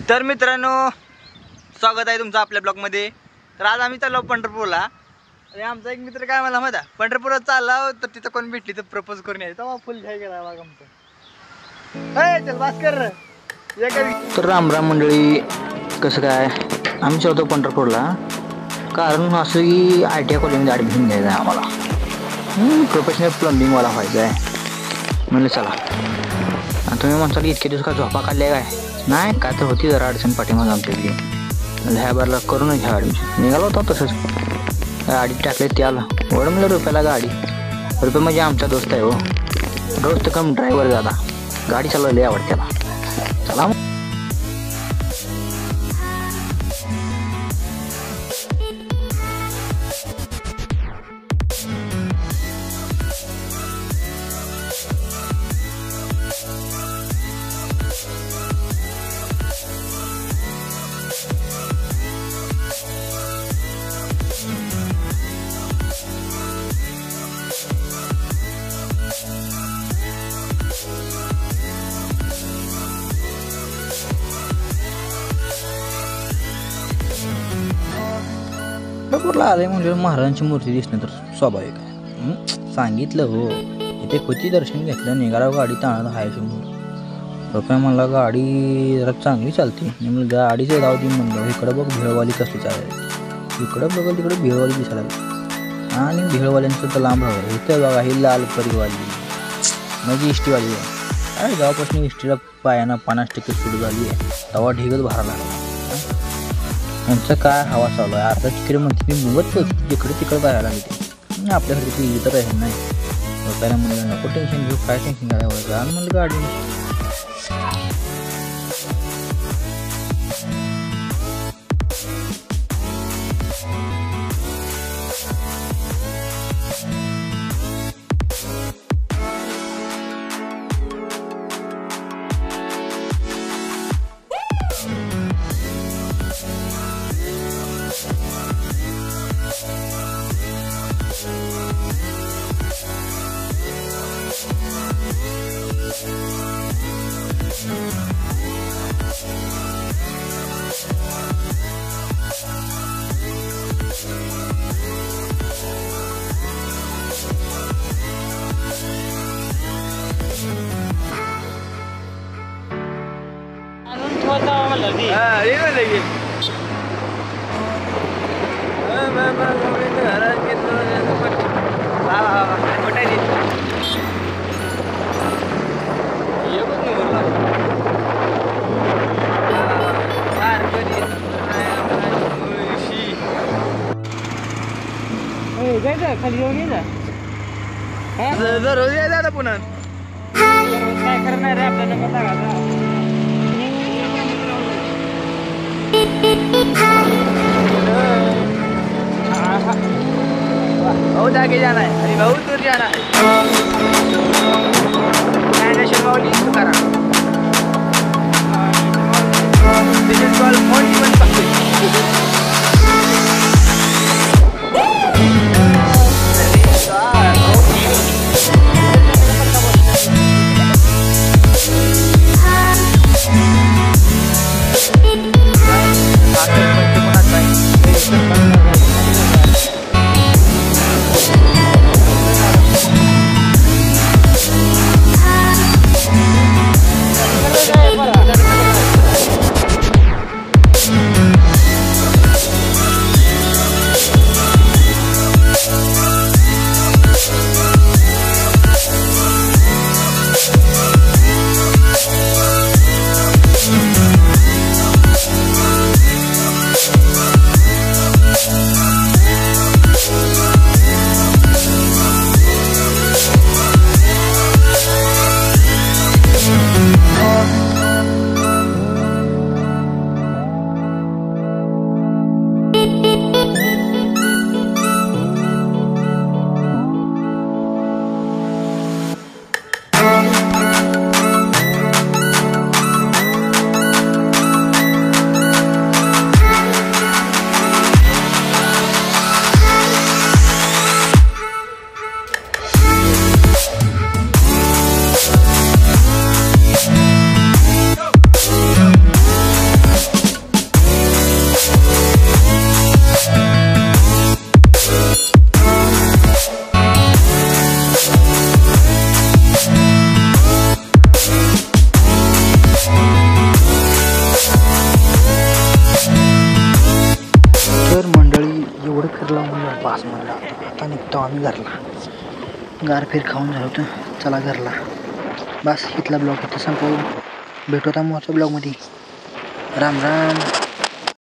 तर मित्रांनो, स्वागत आहे तुमचं आपल्या ब्लॉगमध्ये। तर आज आम्ही चाललो पंढरपूरला आणि आमचा एक मित्र काय मला माहिती आहे, पंढरपूरला चालला तर तिथं कोण भेटली तर प्रपोज करून यायचं। तेव्हा फुल घ्याय गेला बघा आमचं। चल भास्कर तर राम राम मंडळी, कसं काय आम्ही चालतो पंढरपूरला, कारण असं की ITI कॉलेजमध्ये ॲडमिशन घ्यायचं आहे आम्हाला। प्रोफेशनल प्लंबिंगवाला व्हायचं आहे म्हणलं चला। आणि तुम्ही म्हणता की इतके दिवस का झोपा काढले काय? नाही काय तर होती जरा अडचण पाठीमागं आमच्या इथे, ह्या बारला करूनच घ्या ॲडमिशन। निघालो होता तसंच, गाडी टाकले त्याला वड म्हणलं रुपयाला गाडी। रुपये म्हणजे आमचा दोस्त आहे हो, रोज तर कम ड्रायव्हर जाता, गाडी चालवायला आवडते त्याला। चला पंढरपूरला आले म्हणजे महाराजांची मूर्ती दिसणं तर स्वाभाविक आहे। सांगितलं हो, इथे होती, दर्शन घेतलं, निघाला गाडी ताणाला हाय समोर। रुपया म्हणला गाडी जरा चांगली चालते, म्हणलं गाडीचं गाव दे म्हणलं। इकडं बघ भेळवाली कसली चालली, इकडं बघ तिकडे भेळवाली दिसायला लागली, आणि भेळवाल्यांचं तर लांब राहावं। इथं बघा ही लाल परिवाली म्हणजे इष्टीवाली आहे। अरे गावापासून इष्टीला पायानं 50% सुरू झाली आहे, तवा ढिगच भरा लागला। यांचं काय हवा चालू आहे, अर्धा तिकडे म्हणते मी मुंबईत जिकडे तिकडे जायला लागते। आपल्याकडे तिथे तर राहील नाही, लोकांना म्हणलं नको टेन्शन घेऊ, काय टेन्शन घ्यायला जाण म्हणलं गाडी। खाली येऊन ये रोज यायचं आता पुन्हा, काय करणार रे आपल्याला बहुत आगे जाना है, अरे बहुत दूर जाना है। Mauli Tukaram, this is called 41 Pakri। पास म्हणलं आता निघतो आम्ही घरला. गारफीर खाऊन झालं होतं, चला घरला. बस इथला ब्लॉग इथं संपवू. भेटू आता मोठ्या ब्लॉगमध्ये. राम राम.